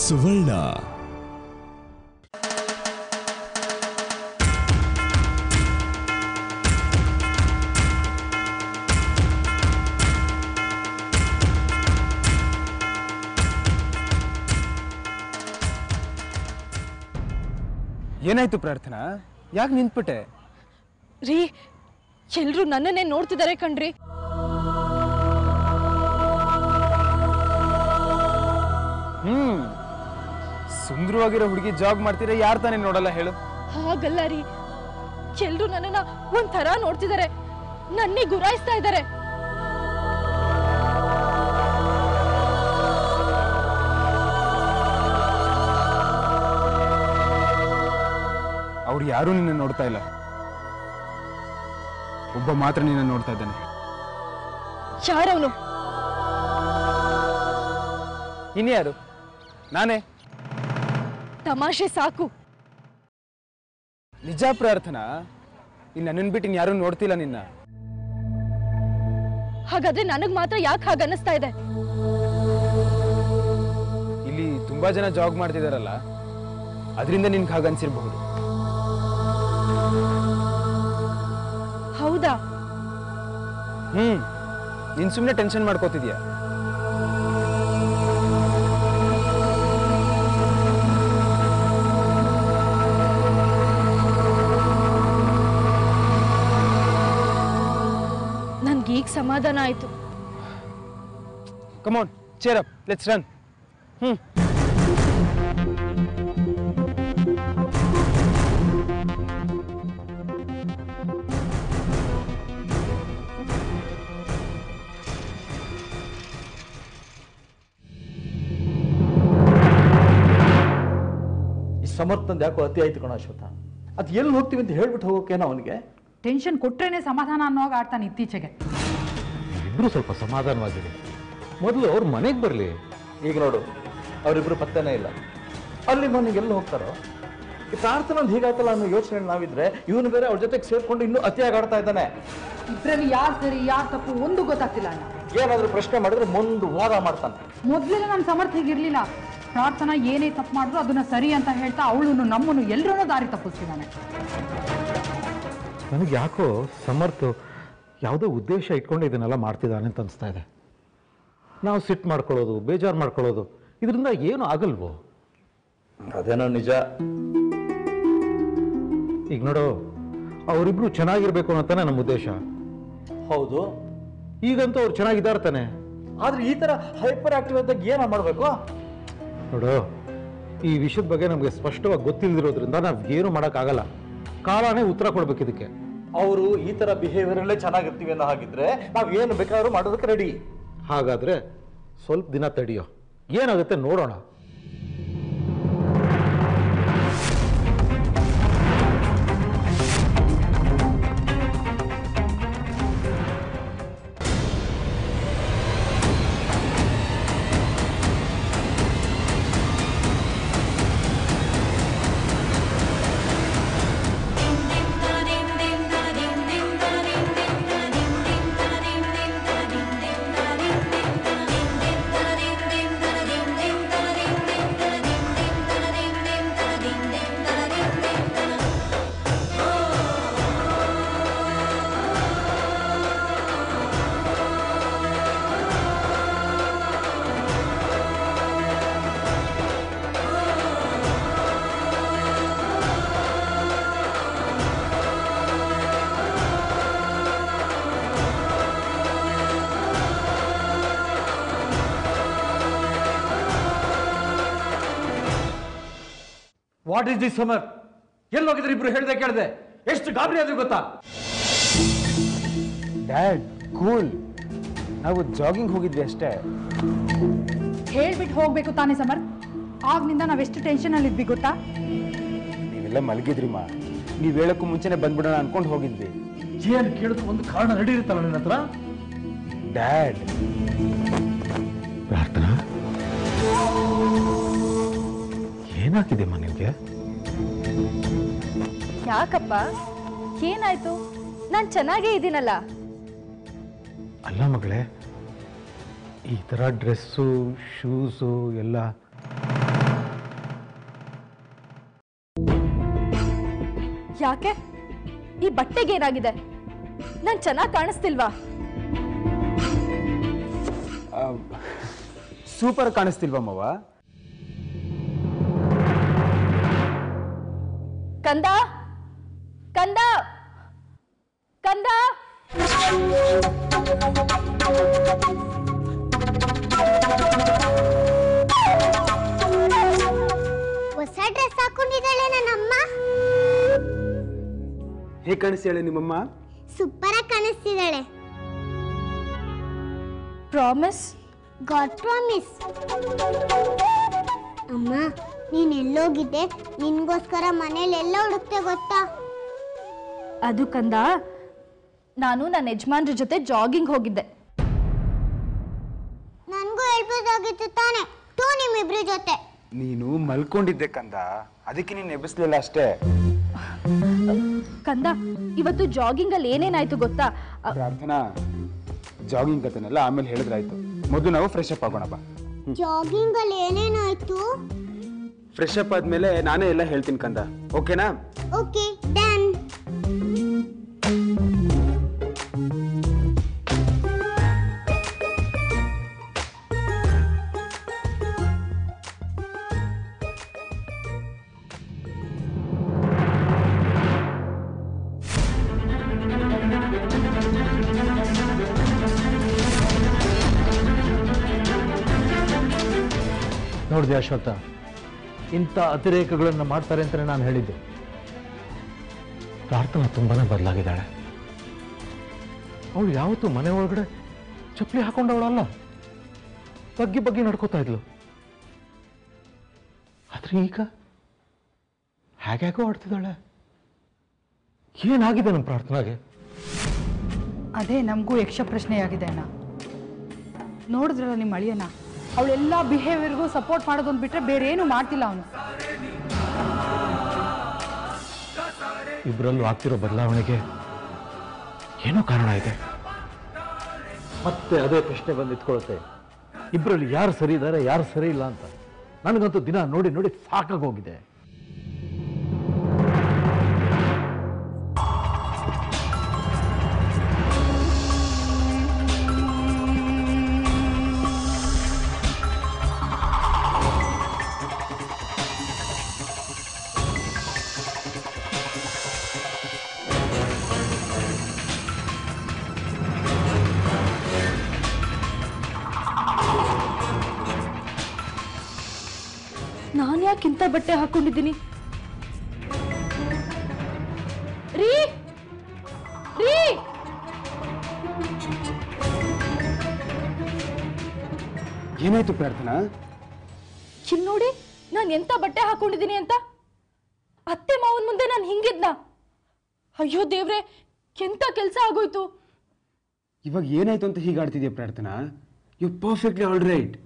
ಸುವರ್ಣ. ಏನಾಯ್ತು ಪ್ರಾರ್ಥನಾ? ಯಾಕೆ ನಿಂತ್ಬಿಟ್ಟೆ? ರೀ, ಎಲ್ರು ನನ್ನನ್ನೇ ನೋಡ್ತಿದ್ದಾರೆ ಕಣ್ರಿ. ಸುಂದರವಾಗಿರೋ ಹುಡುಗಿ ಜಾಬ್ ಮಾಡ್ತೀರಾ, ಯಾರು ತಾನೇ ನೋಡಲ್ಲ ಹೇಳು? ಹಾಗಲ್ಲ ರೀ, ಎಲ್ರು ನನ್ನನ್ನ ಒಂಥರ ನೋಡ್ತಿದ್ದಾರೆ, ನನ್ನೇ ಗುರಾಯಿಸ್ತಾ ಇದ್ದಾರೆ. ಅವ್ರು ಯಾರೂ ನಿನ್ನ ನೋಡ್ತಾ ಇಲ್ಲ, ಒಬ್ಬ ಮಾತ್ರ ನಿನ್ನ ನೋಡ್ತಾ ಇದ್ದಾನೆ. ಯಾರವನು? ಇನ್ಯಾರು? ನಾನೇ. ತಮಾಷೆ ಸಾಕು. ನಿಜ ಪ್ರಾರ್ಥನಾ, ಇನ್ನು ನನ್ನನ್ನು ಬಿಟ್ಟು ಯಾರೂ ನೋಡ್ತಿಲ್ಲ ನಿನ್ನ. ಹಾಗಾದ್ರೆ ನನಗ್ ಮಾತ್ರ ಯಾಕೆ ಹಾಗನ್ನಿಸ್ತಾ ಇದೆ? ಇಲ್ಲಿ ತುಂಬಾ ಜನ ಜಾಬ್ ಮಾಡ್ತಿದಾರಲ್ಲ, ಅದರಿಂದ ನಿನ್ಗೆ ಹಾಗನ್ಸಿರ್ಬಹುದು. ಹೌದಾ? ನೀನ್ ಸುಮ್ಮನೆ ಟೆನ್ಷನ್ ಮಾಡ್ಕೋತಿದ್ಯಾ? ನನ್ಗೀಗ ಸಮಾಧಾನ ಆಯ್ತು. Come on, cheer up, let's run. ಸಮರ್ಥಂದು ಯಾಕೋ ಅತಿ ಆಯ್ತು ಕಣ ಅಶ್ವಥ. ಅದು ಎಲ್ಲಿ ಹೋಗ್ತೀವಿ ಅಂತ ಹೇಳ್ಬಿಟ್ಟು ಹೋಗೋಕೇನೋ ಅವನಿಗೆ. ಟೆನ್ಷನ್ ಕೊಟ್ರೇನೆ ಸಮಾಧಾನ ಅನ್ನೋವಾಗ ಆಡ್ತಾನೆ ಇತ್ತೀಚೆಗೆ. ಇಬ್ರು ಸ್ವಲ್ಪ ಸಮಾಧಾನವಾಗಿರಿ, ಮೊದಲು ಅವ್ರ ಮನೆಗೆ ಬರಲಿ. ಈಗ ನೋಡು, ಅವರಿಬ್ರು ಪತ್ತೆನೇ ಇಲ್ಲ. ಅಲ್ಲಿ ಮನೆಗೆ ಎಲ್ಲಿ ಹೋಗ್ತಾರೋ? ಈ ಪ್ರಾರ್ಥನೆ ಒಂದು ಹೀಗಾಯ್ತಲ್ಲ ಅನ್ನೋ ಯೋಚನೆ ನಾವಿದ್ರೆ, ಇವನು ಬೇರೆ ಅವ್ರ ಜೊತೆಗೆ ಸೇರ್ಕೊಂಡು ಇನ್ನೂ ಅತಿಯಾಗಿ ಆಡ್ತಾ ಇದ್ದಾನೆ. ಇಬ್ಬರಲ್ಲಿ ಯಾರು ಸರಿ ಯಾರು ತಪ್ಪು ಒಂದು ಗೊತ್ತಾಗ್ತಿಲ್ಲ ಅಣ್ಣ. ಏನಾದರೂ ಪ್ರಶ್ನೆ ಮಾಡಿದ್ರೆ ಮುಂದೆ ವಾದ ಮಾಡ್ತಾನೆ. ಮೊದಲೆಲ್ಲ ನನ್ನ ಸಮರ್ಥ ಹೀಗಿರ್ಲಿಲ್ಲ. ಪ್ರಾರ್ಥನಾ ಏನೇ ತಪ್ಪು ಮಾಡಿದ್ರು ಅದನ್ನ ಸರಿ ಅಂತ ಹೇಳ್ತಾ ಅವಳು ನಮ್ಮನ್ನು ಎಲ್ಲರೂ ದಾರಿ ತಪ್ಪಿಸ್ತಿದ್ದಾನೆ. ನನಗೆ ಯಾಕೋ ಸಮರ್ಥ ಯಾವುದೋ ಉದ್ದೇಶ ಇಟ್ಕೊಂಡು ಇದನ್ನೆಲ್ಲ ಮಾಡ್ತಿದ್ದಾನೆ ಅಂತ ಅನಿಸ್ತಾ ಇದೆ. ನಾವು ಸಿಟ್ಟು ಮಾಡ್ಕೊಳ್ಳೋದು, ಬೇಜಾರು ಮಾಡ್ಕೊಳ್ಳೋದು, ಇದರಿಂದ ಏನು ಆಗಲ್ವೋ? ಅದೇನೋ ನಿಜ. ಈಗ ನೋಡು, ಅವರಿಬ್ರು ಚೆನ್ನಾಗಿರ್ಬೇಕು ಅನ್ನೋತಾನೆ ನಮ್ಮ ಉದ್ದೇಶ. ಹೌದು, ಈಗಂತೂ ಅವ್ರು ಚೆನ್ನಾಗಿದ್ದಾರೆ ತಾನೆ. ಆದ್ರೆ ಈ ತರ ಹೈಪರ್ ಆಕ್ಟಿವ್ ಆದಾಗ ಏನ ಮಾಡ್ಬೇಕು? ನೋಡು, ಈ ವಿಷಯದ ಬಗ್ಗೆ ನಮಗೆ ಸ್ಪಷ್ಟವಾಗಿ ಗೊತ್ತಿಲ್ಲದಿರೋದ್ರಿಂದ ನಾವು ಏನು ಮಾಡೋಕ್ಕಾಗಲ್ಲ. ಕಾಲನೇ ಉತ್ತರ ಕೊಡ್ಬೇಕು ಇದಕ್ಕೆ. ಅವರು ಈ ತರ ಬಿಹೇವಿಯರಲ್ಲೇ ಚೆನ್ನಾಗಿರ್ತೀವಿ ಅನ್ನೋ ಹಾಗಿದ್ರೆ ನಾವು ಏನು ಬೇಕಾದ್ರೂ ಮಾಡೋದಕ್ಕೆ ರೆಡಿ. ಹಾಗಾದ್ರೆ ಸ್ವಲ್ಪ ದಿನ ತಡೆಯೋ, ಏನಾಗುತ್ತೆ ನೋಡೋಣ. What is this summer? ಎಲ್ಲಿ ಹೋಗಿದ್ರೆ ಇಬ್ರು ಹೇಳ್ದೆ ಕೇಳ್ದೆ? ಎಷ್ಟು ಗಾಬರಿ ಆದ್ರೂ ಗೊತ್ತಾ? Dad, cool. ನಾವು ಜಾಗಿಂಗ್ ಹೋಗಿದ್ವಿ ಅಷ್ಟೇ. ಹೇಳ್ಬಿಟ್ಟು ಹೋಗ್ಬೇಕು ತಾನೇ ಸಮರ್. ಆಗ್ನಿಂದ ನಾವೆಷ್ಟು ಟೆನ್ಷನ್ ಅಲ್ಲಿ ಇದ್ವಿ ಗೊತ್ತಾ? ನೀವೆಲ್ಲ ಮಲಗಿದ್ರಿಮ್ಮ. ನೀವ್ ಹೇಳಕ್ಕೂ ಮುಂಚೆನೆ ಬಂದ್ಬಿಡೋಣ ಅನ್ಕೊಂಡು ಹೋಗಿದ್ವಿ. ಏನ್ ಕೇಳಿದ್ರು ಒಂದು ಕಾರಣ ರೆಡಿ ಇರುತ್ತಲ್ಲ ನಿನ್ನ ಹತ್ರ. ಡ್ಯಾಡ್, ಪ್ರಾರ್ಥನಾ, ಏನಾಗಿದೆಮ್ಮ ನಿಮ್ಗೆ? ಯಾಕಪ್ಪ, ಏನಾಯ್ತು? ನಾನ್ ಚೆನ್ನಾಗೇ ಇದ್ದೀನಲ್ಲ. ಅಲ್ಲ ಮಗಳೇ, ಈ ಥರ ಡ್ರೆಸ್ಸು ಶೂಸು ಎಲ್ಲ ಯಾಕೆ? ಈ ಬಟ್ಟೆಗೇನಾಗಿದೆ? ನಾನು ಚೆನ್ನಾಗಿ ಕಾಣಿಸ್ತಿಲ್ವಾ? ಸೂಪರ್ ಕಾಣಿಸ್ತಿಲ್ವಮ್ಮವ? ಕಂದ ಕಂದ ಕಂದ ಹೊಸ ಡ್ರೆಸ್ ಹಾಕೊಂಡಿದ್ದಾಳೆ ನನ್ನಮ್ಮ. ಹೇಗೆ ಕಾಣಿಸ್ತಾಳೆ ನಿಮ್ಮಮ್ಮ? ಸೂಪರ್ ಆಗಿ ಕಾಣಿಸ್ತಿದ್ದಾಳೆ. ಪ್ರಾಮಿಸ್? God promise. ಅಮ್ಮ, ನೀನ್ ಎಲ್ಲೋಗಿದ್ದೆ? ನಿನ್ಗೋಸ್ಕರ ಮನೇಲಿ ಎಲ್ಲ ಹುಡುಕ್ತೆ ಗೊತ್ತಾ? ಅದು ಕಂದ, ನಾನು ನನ್ನ ಯಜಮಾನ್ರ ಜೊತೆ ಜಾಗಿಂಗ್ ಹೋಗಿದ್ದೆ. ನನ್ಗೂ ಹೇಳ್ಬೋದಾಗಿತ್ತು ತಾನೆ, ಟೂ ನಿಮ್ಮಿಬ್ರ ಜೊತೆ. ನೀನು ಮಲ್ಕೊಂಡಿದ್ದೆ ಕಂದ, ಅದಕ್ಕೆ ನೀನು ಎಬ್ಬಿಸ್ಲಿಲ್ಲ ಅಷ್ಟೇ. ಕಂದ, ಇವತ್ತು ಜಾಗಿಂಗ್ ಅಲ್ಲಿ ಏನೇನಾಯ್ತು ಗೊತ್ತಾ? ಪ್ರಾರ್ಥನಾ, ಜಾಗಿಂಗ್ ಕಥೆನೆಲ್ಲ ಆಮೇಲೆ ಹೇಳಿದ್ರಾಯ್ತು. ಮೊದಲು ನಾವು ಫ್ರೆಶ್ ಅಪ್ ಆಗೋಣ ಬಾ. ಜಾಗಿಂಗ್ ಅಲ್ಲಿ ಏನೇನಾಯ್ತು? ಫ್ರೆಶ್ ಅಪ್ ಆದ್ಮೇಲೆ ನಾನೇ ಎಲ್ಲ ಹೇಳ್ತೀನಿ ಕಂದ, ಓಕೆನಾ? Okay, done. ನೋಡಿದೆ ಅಶ್ವತ್ಥ, ಇಂಥ ಅತಿರೇಕಗಳನ್ನು ಮಾಡ್ತಾರೆ ಅಂತಲೇ ನಾನು ಹೇಳಿದ್ದೆ. ಪ್ರಾರ್ಥನಾ ತುಂಬಾನೇ ಬದಲಾಗಿದ್ದಾಳೆ. ಅವಳು ಯಾವತ್ತೂ ಮನೆ ಒಳಗಡೆ ಚಪ್ಪಲಿ ಹಾಕೊಂಡವಳಲ್ಲ, ಬಗ್ಗಿ ಬಗ್ಗಿ ನಡ್ಕೋತಾ ಇದ್ಲು. ಆದ್ರೆ ಈಗ ಹೇಗ್ಯಾಗೋ ಆಡ್ತಿದ್ದಾಳೆ. ಏನಾಗಿದೆ ನಮ್ಮ ಪ್ರಾರ್ಥನಾಗೆ? ಅದೇ ನಮಗೂ ಯಕ್ಷ ಪ್ರಶ್ನೆಯಾಗಿದೆ ಅಣ್ಣ. ನೋಡಿದ್ರಲ್ಲ ನಿಮ್ಮ ಅಳಿಯನ, ಅವಳೆಲ್ಲ ಬಿಹೇವಿಯರ್ಗೂ ಸಪೋರ್ಟ್ ಮಾಡೋದೊಂದು ಬಿಟ್ರೆ ಬೇರೆ ಏನು ಮಾಡ್ತಿಲ್ಲ ಅವನು. ಇಬ್ಬರಲ್ಲೂ ಆಗ್ತಿರೋ ಬದಲಾವಣೆಗೆ ಏನೋ ಕಾರಣ ಇದೆ. ಮತ್ತೆ ಅದೇ ಪ್ರಶ್ನೆ ಬಂದು ನಿಂತ್ಕೊಳ್ಳುತ್ತೆ, ಇಬ್ಬರಲ್ಲಿ ಯಾರು ಸರಿ ಇದ್ದಾರೆ ಯಾರು ಸರಿ ಇಲ್ಲ ಅಂತ. ನನಗಂತೂ ದಿನ ನೋಡಿ ನೋಡಿ ಸಾಕಾಗೋಗಿದೆ. ನಾನು ಯಾಕಿಂತ ಬಟ್ಟೆ ಹಾಕೊಂಡಿದ್ದೀನಿ? ರೀ ರೀ, ಏನಾಯ್ತು ಪ್ರಾರ್ಥನಾ? ಇಲ್ಲಿ ನೋಡಿ, ನಾನು ಎಂತ ಬಟ್ಟೆ ಹಾಕೊಂಡಿದ್ದೀನಿ ಅಂತ. ಅತ್ತೆ ಮಾವನ್ ಮುಂದೆ ನಾನು ಹಿಂಗಿದ್ನ? ಅಯ್ಯೋ ದೇವ್ರೆ, ಎಂತ ಕೆಲಸ ಆಗೋಯ್ತು. ಇವಾಗ ಏನಾಯ್ತು ಅಂತ ಹೀಗಾಡ್ತಿದ್ಯಾ Prarthana? You perfectly all right.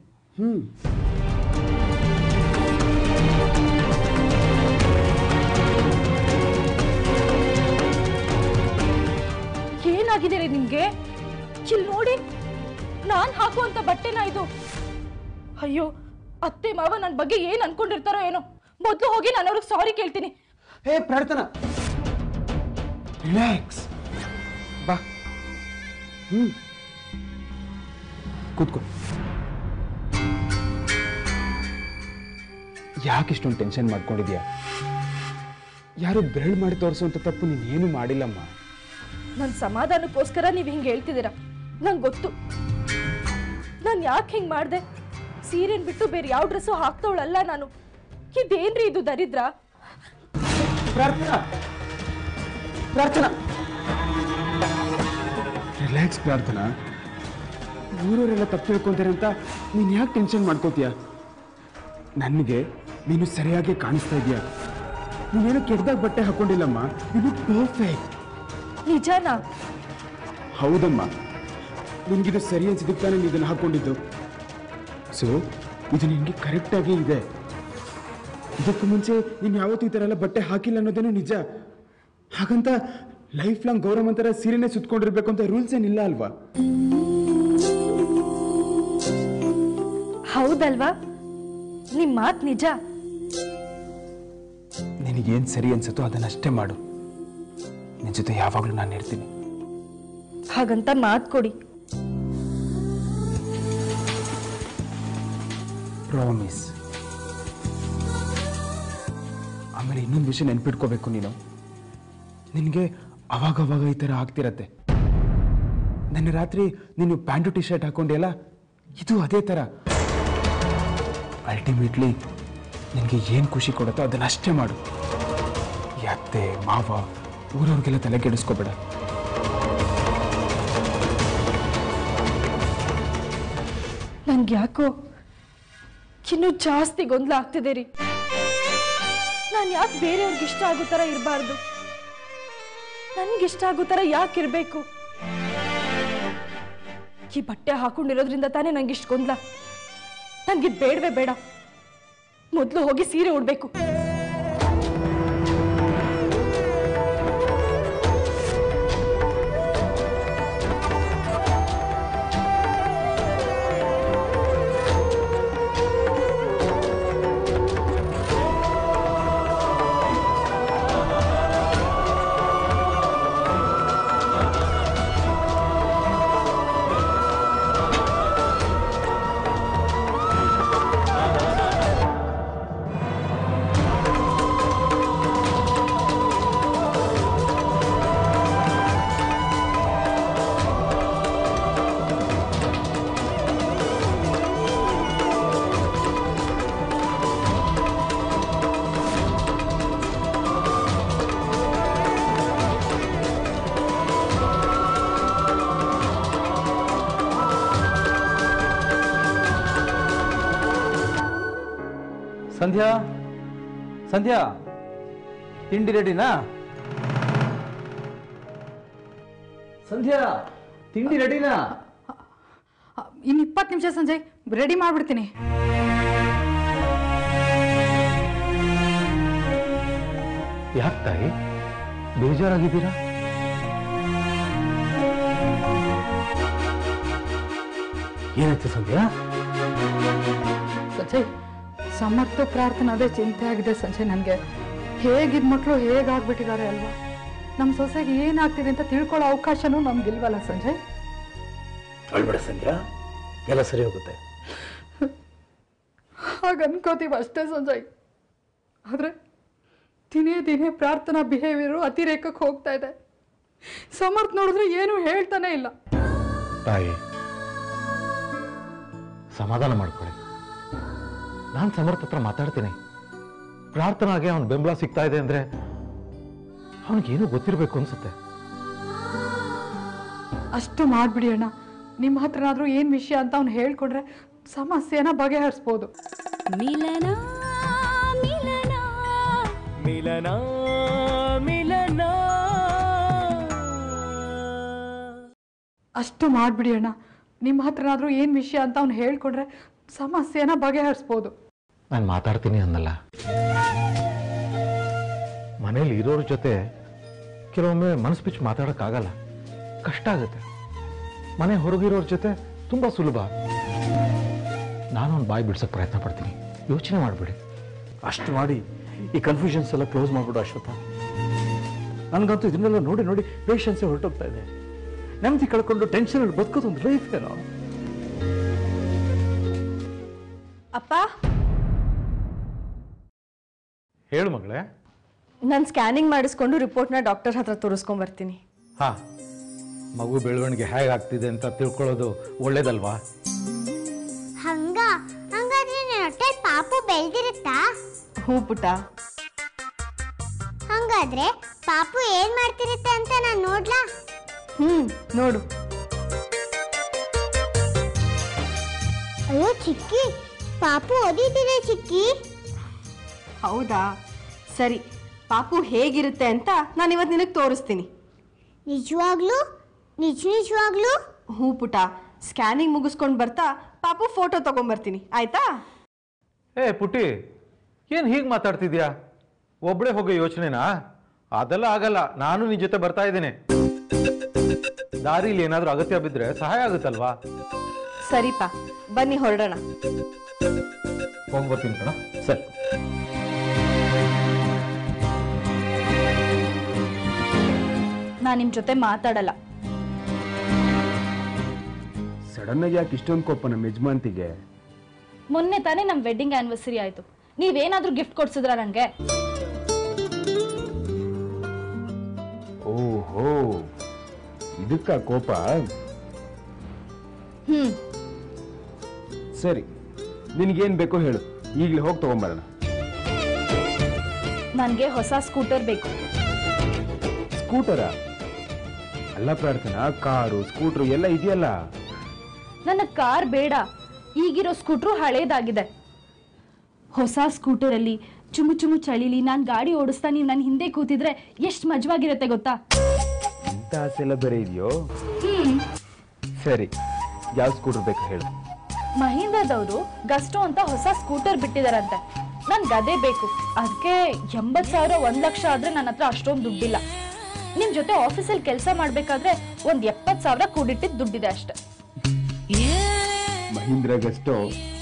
ಏನಾಗಿದೆ ರೀ ನಿಮ್ಗೆ? ಇಲ್ಲಿ ನೋಡಿ, ನಾನ್ ಹಾಕುವಂತ ಬಟ್ಟೆನಾ ಇದು? ಅಯ್ಯೋ, ಅತ್ತೆ ಮಾವ ನನ್ನ ಬಗ್ಗೆ ಏನ್ ಅನ್ಕೊಂಡಿರ್ತಾರೋ ಏನೋ. ಮೊದ್ಲು ಹೋಗಿ ನಾನು ಅವ್ರಿಗೆ ಸಾರಿ ಕೇಳ್ತೀನಿ. ಹೇ ಪ್ರಾರ್ಥನಾ, ರಿಲ್ಯಾಕ್ಸ್ ಬಾ. ಕೂತ್ಕೋ. ಯಾಕಿಷ್ಟೊಂದು ಟೆನ್ಷನ್ ಮಾಡ್ಕೊಂಡಿದ್ಯಾ? ಯಾರು ಬೆರಳು ಮಾಡಿ ತೋರಿಸುವಂತ ತಪ್ಪು ನೀನೇನು ಮಾಡಿಲ್ಲಮ್ಮ. ನನ್ನ ಸಮಾಧಾನಕ್ಕೋಸ್ಕರ ನೀವು ಹಿಂಗೆ ಹೇಳ್ತಿದ್ದೀರಾ, ನಂಗೆ ಗೊತ್ತು. ನಾನು ಯಾಕೆ ಹಿಂಗೆ ಮಾಡಿದೆ? ಸೀರೆನ್ ಬಿಟ್ಟು ಬೇರೆ ಯಾವ ಡ್ರೆಸ್ಸು ಹಾಕ್ತವಳಲ್ಲ ನಾನು. ಇದೇನ್ರಿ ಇದು ದರಿದ್ರ? ಪ್ರಾರ್ಥನಾ, ಪ್ರಾರ್ಥನಾ, ರಿಲ್ಯಾಕ್ಸ್ ಪ್ರಾರ್ಥನಾ. ಊರವರೆಲ್ಲ ತಪ್ಪು ತಿಳ್ಕೊಂತಾರೆ ಅಂತ ನೀನು ಯಾಕೆ ಟೆನ್ಷನ್ ಮಾಡ್ಕೋತೀಯ? ನನಗೆ ನೀನು ಸರಿಯಾಗಿ ಕಾಣಿಸ್ತಾ ಇದೆಯಾ. ನೀನೇನು ಕೆಟ್ಟದಾಗ ಬಟ್ಟೆ ಹಾಕೊಂಡಿಲ್ಲಮ್ಮ, ಇದು ಪರ್ಫೆಕ್ಟ್. ನಿಜನಾ? ಹೌದಮ್ಮ, ನಿನ್ಗಿದು ಸರಿ ಅನ್ಸಿದ್ದಕ್ಕೆ ತಾನೇ ನೀನು ಇದನ್ನು ಹಾಕೊಂಡಿದ್ದು. ಸೊ ಇದು ನಿನಗೆ ಕರೆಕ್ಟಾಗಿ ಇದೆ. ಇದಕ್ಕೂ ಮುಂಚೆ ನೀನು ಯಾವತ್ತೂ ಈ ಥರ ಎಲ್ಲ ಬಟ್ಟೆ ಹಾಕಿಲ್ಲ ಅನ್ನೋದೇನೋ ನಿಜ. ಹಾಗಂತ ಲೈಫ್ ಲಾಂಗ್ ಗೌರವಂತರ ಸೀರೆನೇ ಸುತ್ಕೊಂಡಿರ್ಬೇಕು ಅಂತ ರೂಲ್ಸ್ ಏನಿಲ್ಲ ಅಲ್ವಾ? ಹೌದಲ್ವಾ? ನಿಮ್ಮ ಮಾತು ನಿಜ. ನಿನಗೇನು ಸರಿ ಅನ್ಸುತ್ತೋ ಅದನ್ನಷ್ಟೇ ಮಾಡು. ನಿನ್ನ ಜೊತೆ ಯಾವಾಗಲೂ ನಾನು ಇರ್ತೀನಿ. ಹಾಗಂತ ಮಾತು ಕೊಡಿ. ಪ್ರಾಮಿಸ್. ಆಮೇಲೆ ಇನ್ನೊಂದು ವಿಷಯ ನೆನ್ಪಿಟ್ಕೋಬೇಕು ನೀನು. ನಿನಗೆ ಅವಾಗವಾಗ ಈ ಥರ ಆಗ್ತಿರತ್ತೆ. ನನ್ನ ರಾತ್ರಿ ನೀನು ಪ್ಯಾಂಟು ಟಿ ಶರ್ಟ್ ಹಾಕೊಂಡಿಯಲ್ಲ, ಇದು ಅದೇ ಥರ. ಅಲ್ಟಿಮೇಟ್ಲಿ ನಿನಗೆ ಏನು ಖುಷಿ ಕೊಡುತ್ತೋ ಅದನ್ನ ಅಷ್ಟೇ ಮಾಡು. ಈ ಅತ್ತೆ ಮಾವ ಊರವ್ರಿಗೆಲ್ಲ ತಲೆ ಕೆಡಿಸ್ಕೋಬೇಡ. ನನ್ಗೆ ಯಾಕೋ ಇನ್ನೂ ಜಾಸ್ತಿ ಗೊಂದಲ ಆಗ್ತಿದೆ ರೀ. ನಾನು ಯಾಕೆ ಬೇರೆಯವ್ರಿಗೆ ಇಷ್ಟ ಆಗೋ ಥರ ಇರಬಾರ್ದು? ನನ್ಗಿಷ್ಟ ಆಗೋ ಥರ ಯಾಕೆ ಇರಬೇಕು? ಈ ಬಟ್ಟೆ ಹಾಕೊಂಡಿರೋದ್ರಿಂದ ತಾನೇ ನಂಗೆ ಇಷ್ಟು ಗೊಂದಲ. ನನ್ಗಿದ್ ಬೇಡವೇ ಬೇಡ. ಮೊದಲು ಹೋಗಿ ಸೀರೆ ಉಡ್ಬೇಕು. ಸಂಧ್ಯಾ, ಸಂಧ್ಯಾ, ತಿಂಡಿ ರೆಡಿನಾ? ಸಂಧ್ಯಾ, ತಿಂಡಿ ರೆಡಿನಾ? ಇನ್ನು 20 ನಿಮಿಷ ಸಂಜಯ್, ರೆಡಿ ಮಾಡ್ಬಿಡ್ತೀನಿ. ಯಾಕೆ ತಾಯಿ ಬೇಜಾರಾಗಿದ್ದೀರಾ? ಏನಾಯ್ತು ಸಂಧ್ಯಾ? ಸಂಜಯ್, ಸಮರ್ಥ ಪ್ರಾರ್ಥನೆ ಅದೇ ಚಿಂತೆ ಆಗಿದೆ ಸಂಜಯ್. ನನಗೆ ಹೇಗಿದ್ ಮಕ್ಕಳು ಹೇಗಾಗ್ಬಿಟ್ಟಿದ್ದಾರೆ ಅಲ್ವಾ? ನಮ್ಮ ಸೊಸೆಗೆ ಏನಾಗ್ತಿದೆ ಅಂತ ತಿಳ್ಕೊಳ್ಳೋ ಅವಕಾಶನೂ ನಮ್ಗಿಲ್ವಲ್ಲ ಸಂಜಯ್? ಅಳ್ಬೇಡ ಸಂಧ್ಯಾ, ಎಲ್ಲ ಸರಿ ಹೋಗುತ್ತೆ. ಹಾಗ ಅನ್ಕೋತೀವಿ ಅಷ್ಟೇ ಸಂಜಯ್. ಆದ್ರೆ ದಿನೇ ದಿನೇ ಪ್ರಾರ್ಥನಾ ಬಿಹೇವಿಯರು ಅತಿರೇಕಕ್ಕೆ ಹೋಗ್ತಾ ಇದೆ. ಸಮರ್ಥ ನೋಡಿದ್ರೆ ಏನು ಹೇಳ್ತಾನೆ ಇಲ್ಲ. ತಾಯಿ ಸಮಾಧಾನ ಮಾಡ್ಕೊಳ್ಳಿ. ನಾನು ಸಮರ್ಥ ಹತ್ರ ಮಾತಾಡ್ತೀನಿ. ಪ್ರಾರ್ಥನಾಗೆ ಅವನ ಬೆಂಬಲ ಸಿಗ್ತಾ ಇದೆ ಅಂದ್ರೆ ಅವನಿಗೇನು ಗೊತ್ತಿರಬೇಕು ಅನ್ಸುತ್ತೆ. ಅಷ್ಟು ಮಾಡ್ಬಿಡಿ ಅಣ್ಣ. ನಿಮ್ಮ ಹತ್ರನಾದ್ರೂ ಏನ್ ವಿಷಯ ಅಂತ ಅವ್ನು ಹೇಳ್ಕೊಡ್ರೆ ಸಮಸ್ಯೆನ ಬಗೆಹರಿಸ್ಬೋದು. ಮಿಲನ ಮಿಲನ ಮಿಲನ ಮಿಲನ. ಅಷ್ಟು ಮಾಡ್ಬಿಡಿ ಅಣ್ಣ. ನಿಮ್ಮ ಹತ್ರನಾದ್ರೂ ಏನ್ ವಿಷಯ ಅಂತ ಅವ್ನು ಹೇಳ್ಕೊಡ್ರೆ ಸಮಸ್ಯೆನ ಬಗೆಹರಿಸ್ಬೋದು. ನಾನು ಮಾತಾಡ್ತೀನಿ ಅನ್ನಲ್ಲ. ಮನೇಲಿ ಇರೋರ ಜೊತೆ ಕೆಲವೊಮ್ಮೆ ಮನಸ್ಸು ಬಿಚ್ಚಿ ಮಾತಾಡೋಕ್ಕಾಗಲ್ಲ, ಕಷ್ಟ ಆಗುತ್ತೆ. ಮನೆ ಹೊರಗಿರೋರ ಜೊತೆ ತುಂಬ ಸುಲಭ. ನಾನೊಂದು ಬಾಯಿ ಬಿಡ್ಸೋಕ್ಕೆ ಪ್ರಯತ್ನ ಪಡ್ತೀನಿ. ಯೋಚನೆ ಮಾಡಿಬಿಡಿ. ಅಷ್ಟು ಮಾಡಿ ಈ ಕನ್ಫ್ಯೂಷನ್ಸ್ ಎಲ್ಲ ಕ್ಲೋಸ್ ಮಾಡ್ಬಿಡು ಅಶ್ವಥ. ನನಗಂತೂ ಇದನ್ನೆಲ್ಲ ನೋಡಿ ನೋಡಿ ಪೇಷನ್ಸೇ ಹೊರಟೋಗ್ತಾ ಇದೆ. ನೆಮ್ಮದಿ ಕಳ್ಕೊಂಡು ಟೆನ್ಷನ್ ಬದುಕೋದೊಂದು ಲೈಫ್ ಏನೋ. ಅಪ್ಪ, ಹೇಳು ಮಗಳೇ. ನಾನು ಸ್ಕ್ಯಾನಿಂಗ್ ಮಾಡಿಸ್ಕೊಂಡು ರಿಪೋರ್ಟ್ನ ಡಾಕ್ಟರ್ ಹತ್ರ ತೋರಿಸ್ಕೊಂಡ್ ಬರ್ತೀನಿ. ಹಾ, ಮಗು ಬೆಳವಣಿಗೆ ಹೇಗಾಗ್ತಿದೆ ಅಂತ ತಿಳ್ಕೊಳ್ಳೋದು ಒಳ್ಳೇದಲ್ವಾ? ಹಂಗಾದ್ರೆ ನನ್ನ ಹೊಟ್ಟೆ ಪಾಪು ಬೆಳೆದಿರುತ್ತಾ? ಹೂ ಪುಟ. ಹಂಗಾದ್ರೆ ಪಾಪು ಏನ್ ಮಾಡ್ತಿರುತ್ತೆ ಅಂತ ನಾನು ನೋಡ್ಲಾ? ನೋಡು. ಅಯ್ಯೋ ಚಿಕ್ಕಿ, ಪಾಪು ಓದಿತಿದೆ ಚಿಕ್ಕಿ. ಹೌದಾ? ಸರಿ, ಪಾಪು ಹೇಗಿರುತ್ತೆ ಅಂತ ನಾನು ಇವತ್ತು ನಿನಗೆ ತೋರಿಸ್ತೀನಿ. ನಿಜವಾಗ್ಲೂ? ನಿಜವಾಗ್ಲೂ? ಹೂ ಪುಟ, ಸ್ಕ್ಯಾನಿಂಗ್ ಮುಗಿಸ್ಕೊಂಡು ಬರ್ತಾ ಪಾಪು ಫೋಟೋ ತಗೊಂಡ್ಬರ್ತೀನಿ, ಆಯ್ತಾ? ಏ ಪುಟ್ಟಿ, ಏನು ಹೀಗೆ ಮಾತಾಡ್ತಿದ್ಯಾ? ಒಬ್ಬಳೇ ಹೋಗೋ ಯೋಚನೆನಾ? ಅದೆಲ್ಲ ಆಗಲ್ಲ. ನಾನು ನಿನ್ನ ಜೊತೆ ಬರ್ತಾ ಇದ್ದೇನೆ. ದಾರಿಲಿ ಏನಾದರೂ ಅಗತ್ಯ ಬಿದ್ದರೆ ಸಹಾಯ ಆಗುತ್ತಲ್ವಾ? ಸರಿಪ, ಬನ್ನಿ ಹೊರಡೋಣ. ಹೋಗ್ಬರ್ತೀನಿ ಕಣ. ಸರಿ. ನಾನು ನಿಮ್ಮ ಜೊತೆ ಮಾತಾಡಲ್ಲ. ಸಡನ್ ಆಗಿ ಯಾಕೆ ಇಷ್ಟೊಂದು ಕೋಪ ನಮ್ಮ ಯಜಮಾಂತಿಗೆ? ಮೊನ್ನೆ ತಾನೇ ನಮ್ಮ ವೆಡ್ಡಿಂಗ್ ಆನಿವರ್ಸರಿ ಆಯ್ತು. ನೀವೇನಾದ್ರೂ ಗಿಫ್ಟ್ ಕೊಡ್ಸಿದ್ರ ನನಗೆ? ಓಹೋ, ಇದಕ್ಕ ಕೋಪ? ಸರಿ, ನಿನ್ಗೇನ್ ಬೇಕೋ ಹೇಳು, ಈಗಲೇ ಹೋಗಿ ತಗೊಂಬರೋಣ. ನನಗೆ ಹೊಸ ಸ್ಕೂಟರ್ ಬೇಕು. ಸ್ಕೂಟರ ಅಲ್ಲ ಪ್ರಾರ್ಥನಾ, ಕಾರು ಸ್ಕೂಟರ್ ಎಲ್ಲ ಇದೆಯಲ್ಲ. ನನ್ನ ಕಾರ್ ಬೇಡ, ಈಗಿರೋ ಸ್ಕೂಟ್ರು ಹಳೇದಾಗಿದೆ. ಹೊಸ ಸ್ಕೂಟರಲ್ಲಿ ಚುಮು ಚುಮು ಚಳಿಲಿ ನಾನು ಗಾಡಿ ಓಡಿಸ್ತಾ ನೀವು ನನ್ನ ಹಿಂದೆ ಕೂತಿದ್ರೆ ಎಷ್ಟು ಮಜವಾಗಿರುತ್ತೆ ಗೊತ್ತಾ? ಇಂಥ ಆಸೆ ಎಲ್ಲ ಬೇರೆ ಇದೆಯೋ? ಸರಿ, ಯಾವ ಸ್ಕೂಟರ್ ಬೇಕು ಹೇಳು. ಮಹೀಂದ್ರದವರು ಗಸ್ಟೋ ಅಂತ ಹೊಸ ಸ್ಕೂಟರ್ ಬಿಟ್ಟಿದಾರಂತೆ. ನನ್ಗೆ ಅದೇ ಬೇಕು. ಅದಕ್ಕೆ 80,000 1 ಲಕ್ಷ ಆದ್ರೆ ನನ್ನ ಹತ್ರ ಅಷ್ಟೊಂದು ದುಡ್ಡಿಲ್ಲ. ನಿಮ್ ಜೊತೆ ಆಫೀಸಲ್ಲಿ ಕೆಲಸ ಮಾಡ್ಬೇಕಾದ್ರೆ ಒಂದ್ 70,000 ಕೂಡಿಟ್ಟಿದ್ ದುಡ್ಡಿದೆ ಅಷ್ಟೆ. ಮಹೀಂದ್ರ ಗಸ್ಟೋ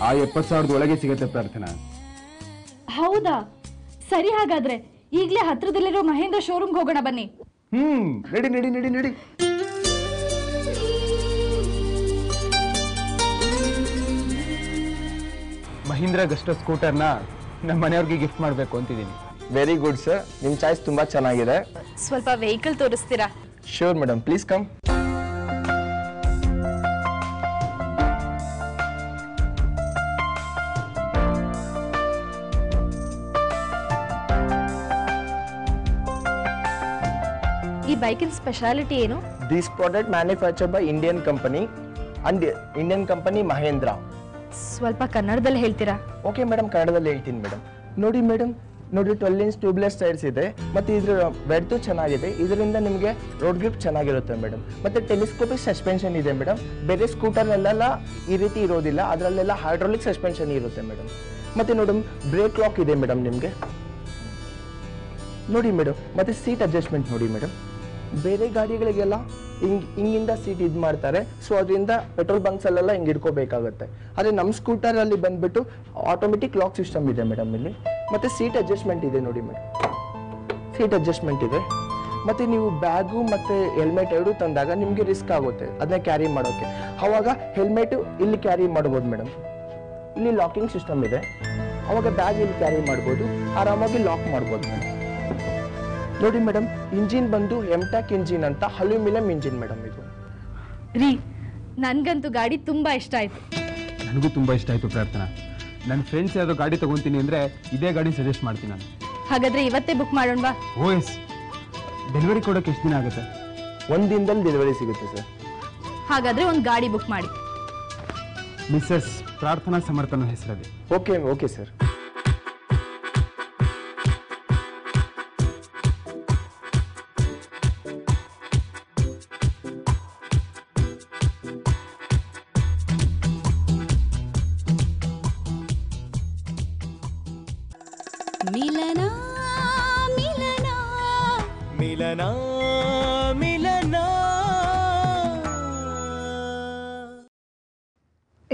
ಆ 70,000 ಒಳಗೆ ಸಿಗತ್ತೆ ಪ್ರಾರ್ಥನಾ. ಹೌದಾ? ಸರಿ, ಹಾಗಾದ್ರೆ ಈಗ್ಲೇ ಹತ್ರದಲ್ಲಿರೋ ಮಹೇಂದ್ರ ಶೋರೂಮ್ಗೆ ಹೋಗೋಣ ಬನ್ನಿ. ನಡಿ ನಡಿ ನಡಿ ನಡಿ. ಮಹೀಂದ್ರ ಗಸ್ಟೋ ಸ್ಕೂಟರ್ನ ನಮ್ಮ ಮನೆಯವ್ರಿಗೆ ಗಿಫ್ಟ್ ಮಾಡಬೇಕು ಅಂತಿದ್ದೀನಿ. ವೆರಿ ಗುಡ್ ಸರ್, ನಿಮ್ಮ ಚಾಯ್ಸ್ ತುಂಬಾ ಚೆನ್ನಾಗಿದೆ. ಸ್ವಲ್ಪ ವೆಹಿಕಲ್ ತೋರಿಸ್ತೀರಾ? Sure madam, please come. ಈ ಬೈಕಿನ ಸ್ಪೆಷಾಲಿಟಿ ಏನು? This product manufacture by Indian company and Indian company Mahindra. ಸ್ವಲ್ಪ ಕನ್ನಡದಲ್ಲಿ ಹೇಳ್ತೀರಾ? ಓಕೆ ಮೇಡಮ್, ಕನ್ನಡದಲ್ಲಿ ಹೇಳ್ತೀನಿ ಮೇಡಮ್. ನೋಡಿ ಮೇಡಮ್, ನೋಡಿ 12 ಇಂಚ್ ಟ್ಯೂಬ್ಲೆಸ್ ಟೈರ್ಸ್ ಇದೆ, ಮತ್ತೆ ಇದ್ರ ವೆಡ್ತು ಚೆನ್ನಾಗಿದೆ. ಇದರಿಂದ ನಿಮಗೆ ರೋಡ್ ಗ್ರಿಪ್ ಚೆನ್ನಾಗಿರುತ್ತೆ ಮೇಡಮ್. ಮತ್ತೆ ಟೆಲಿಸ್ಕೋಪಿಕ್ ಸಸ್ಪೆನ್ಷನ್ ಇದೆ ಮೇಡಮ್. ಬೇರೆ ಸ್ಕೂಟರ್ನಲ್ಲೆಲ್ಲ ಈ ರೀತಿ ಇರೋದಿಲ್ಲ, ಅದರಲ್ಲೆಲ್ಲ ಹೈಡ್ರಾಲಿಕ್ ಸಸ್ಪೆನ್ಷನ್ ಇರುತ್ತೆ ಮೇಡಮ್. ಮತ್ತೆ ನೋಡಿ ಬ್ರೇಕ್ ಲಾಕ್ ಇದೆ ಮೇಡಮ್ ನಿಮಗೆ, ನೋಡಿ ಮೇಡಮ್. ಮತ್ತೆ ಸೀಟ್ ಅಡ್ಜಸ್ಟ್ಮೆಂಟ್ ನೋಡಿ ಮೇಡಮ್. ಬೇರೆ ಗಾಡಿಗಳಿಗೆಲ್ಲ ಹಿಂಗಿಂದ ಸೀಟ್ ಇದು ಮಾಡ್ತಾರೆ, ಸೊ ಅದರಿಂದ ಪೆಟ್ರೋಲ್ ಬಂಕ್ಸ್ ಅಲ್ಲೆಲ್ಲ ಹಿಂಗೆ ಇಟ್ಕೋಬೇಕಾಗುತ್ತೆ. ಆದರೆ ನಮ್ಮ ಸ್ಕೂಟರಲ್ಲಿ ಬಂದ್ಬಿಟ್ಟು ಆಟೋಮೆಟಿಕ್ ಲಾಕ್ ಸಿಸ್ಟಮ್ ಇದೆ ಮೇಡಮ್ ಇಲ್ಲಿ. ಮತ್ತೆ ಸೀಟ್ ಅಡ್ಜಸ್ಟ್ಮೆಂಟ್ ಇದೆ ನೋಡಿ ಮೇಡಮ್, ಸೀಟ್ ಅಡ್ಜಸ್ಟ್ಮೆಂಟ್ ಇದೆ. ಮತ್ತೆ ನೀವು ಬ್ಯಾಗು ಮತ್ತೆ ಹೆಲ್ಮೆಟ್ ಎರಡೂ ತಂದಾಗ ನಿಮಗೆ ರಿಸ್ಕ್ ಆಗುತ್ತೆ ಅದನ್ನ ಕ್ಯಾರಿ ಮಾಡೋಕೆ. ಅವಾಗ ಹೆಲ್ಮೆಟ್ ಇಲ್ಲಿ ಕ್ಯಾರಿ ಮಾಡ್ಬೋದು ಮೇಡಮ್. ಇಲ್ಲಿ ಲಾಕಿಂಗ್ ಸಿಸ್ಟಮ್ ಇದೆ, ಅವಾಗ ಬ್ಯಾಗ್ ಇಲ್ಲಿ ಕ್ಯಾರಿ ಮಾಡ್ಬೋದು, ಆರಾಮಾಗಿ ಲಾಕ್ ಮಾಡ್ಬೋದು ಮೇಡಮ್. ನೋಡಿ ಮೇಡಮ್, ಇಂಜಿನ್ ಬಂದು ಎಂಟ್ಯಾಕ್ ಇಂಜಿನ್ ಅಂತ ಅಲ್ಯೂಮಿನಿಯಂ ಇಂಜಿನ್ ಮೇಡಮ್ ಇದು. ರೀ, ನನ್ಗಂತೂ ಗಾಡಿ ತುಂಬಾ ಇಷ್ಟ ಆಯ್ತು. ನನಗೂ ತುಂಬಾ ಇಷ್ಟ ಆಯ್ತು ಪ್ರಾರ್ಥನಾ. ನನ್ನ ಫ್ರೆಂಡ್ಸ್ ಯಾವ್ದೋ ಗಾಡಿ ತಗೊಂತೀನಿ ಅಂದ್ರೆ ಇದೇ ಗಾಡಿ ಸಜೆಸ್ಟ್ ಮಾಡ್ತೀನಿ ನಾನು. ಹಾಗಾದ್ರೆ ಇವತ್ತೇ ಬುಕ್ ಮಾಡೋಣವಾ? ಓ ಎಸ್. ಡೆಲಿವರಿ ಕೊಡೋಕೆ ಎಷ್ಟು ದಿನ ಆಗುತ್ತೆ? 1 ದಿನದಲ್ಲಿ ಡೆಲಿವರಿ ಸಿಗುತ್ತೆ ಸರ್. ಹಾಗಾದ್ರೆ ಒಂದು ಗಾಡಿ ಬುಕ್ ಮಾಡಿ. ಮಿಸಸ್ ಪ್ರಾರ್ಥನಾ ಸಮರ್ಥನ ಹೆಸರಲ್ಲಿ. Okay okay sir. ಮಿಲನ ಮಿಲನ ಮಿಲನ ಮಿಲನ.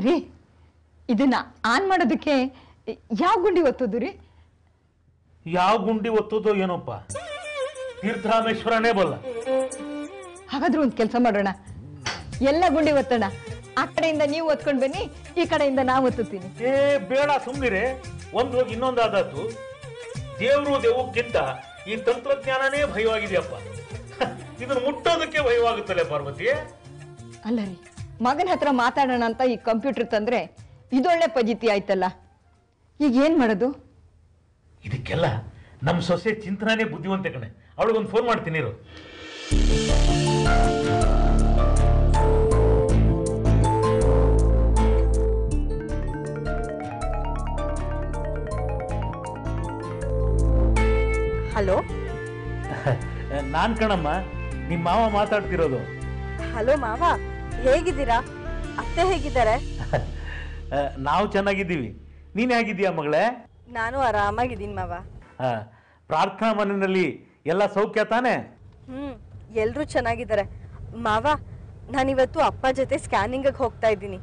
ರೀ, ಇದನ್ನ ಆನ್ ಮಾಡೋದಕ್ಕೆ ಯಾವ ಗುಂಡಿ ಒತ್ತೋದು ರೀ? ಯಾವ ಗುಂಡಿ ಒತ್ತೋದೋ ಏನೋಪ್ಪ, ತೀರ್ಥರಾಮೇಶ್ವರನೇ ಬಲ್ಲ. ಹಾಗಾದ್ರೆ ಒಂದು ಕೆಲಸ ಮಾಡೋಣ, ಎಲ್ಲ ಗುಂಡಿ ಒತ್ತೋಣ. ಆ ಕಡೆಯಿಂದ ನೀವು ಒತ್ಕೊಂಡು ಬನ್ನಿ, ಈ ಕಡೆಯಿಂದ ನಾವು ಒತ್ತುತ್ತೀನಿ. ಏ ಬೇಡ, ಸುಮ್ಮನಿರೆ. ಒಂದು ಹೋಗಿ ಇನ್ನೊಂದಾದದ್ದು. ದೇವರು ದೇವಕ್ಕಿಂತ ಈ ತಂತ್ರಜ್ಞಾನನೇ ಭಯವಾಗಿದೆಯಪ್ಪ. ಇದನ್ನು ಮುಟ್ಟೋದಕ್ಕೆ ಭಯವಾಗುತ್ತಲ್ಲ ಪಾರ್ವತಿ. ಅಲ್ಲ ರೀ, ಮಗನ ಹತ್ರ ಮಾತಾಡೋಣ ಅಂತ ಈ ಕಂಪ್ಯೂಟರ್ ತಂದ್ರೆ ಇದೊಳ್ಳೆ ಪಜಿತಿ ಆಯ್ತಲ್ಲ. ಈಗ ಏನ್ ಮಾಡೋದು? ಇದಕ್ಕೆಲ್ಲ ನಮ್ಮ ಸೊಸೆ ಚಿಂತನೆ ಬುದ್ಧಿವಂತೆ ಕಣೆ. ಅವಳಿಗೊಂದು ಫೋನ್ ಮಾಡ್ತೀನಿ ಇರು. ಹಲೋ. ನಾನ್ ಕಣಮ್ಮ, ನಿಮ್ಮ ಮಾವ ಮಾತಾಡ್ತಿರೋದು. ಹಲೋ ಮಾವ, ಹೇಗಿದ್ದೀರಾ? ಅತ್ತೆ ಹೇಗಿದ್ದಾರೆ? ನಾವು ಚೆನ್ನಾಗಿದ್ದೀವಿ. ನೀನ್ ಹೇಗಿದ್ದೀಯಾ ಮಗಳೇ? ನಾನು ಆರಾಮಾಗಿದ್ದೀನಿ ಮಾವ. ಪ್ರಾರ್ಥನಾ ಮನೆಯಲ್ಲಿ ಎಲ್ಲ ಸೌಖ್ಯ ತಾನೆ? ಎಲ್ರೂ ಚೆನ್ನಾಗಿದ್ದಾರೆ ಮಾವ. ನಾನಿವತ್ತು ಅಪ್ಪ ಜೊತೆ ಸ್ಕ್ಯಾನಿಂಗ್ ಹೋಗ್ತಾ ಇದ್ದೀನಿ.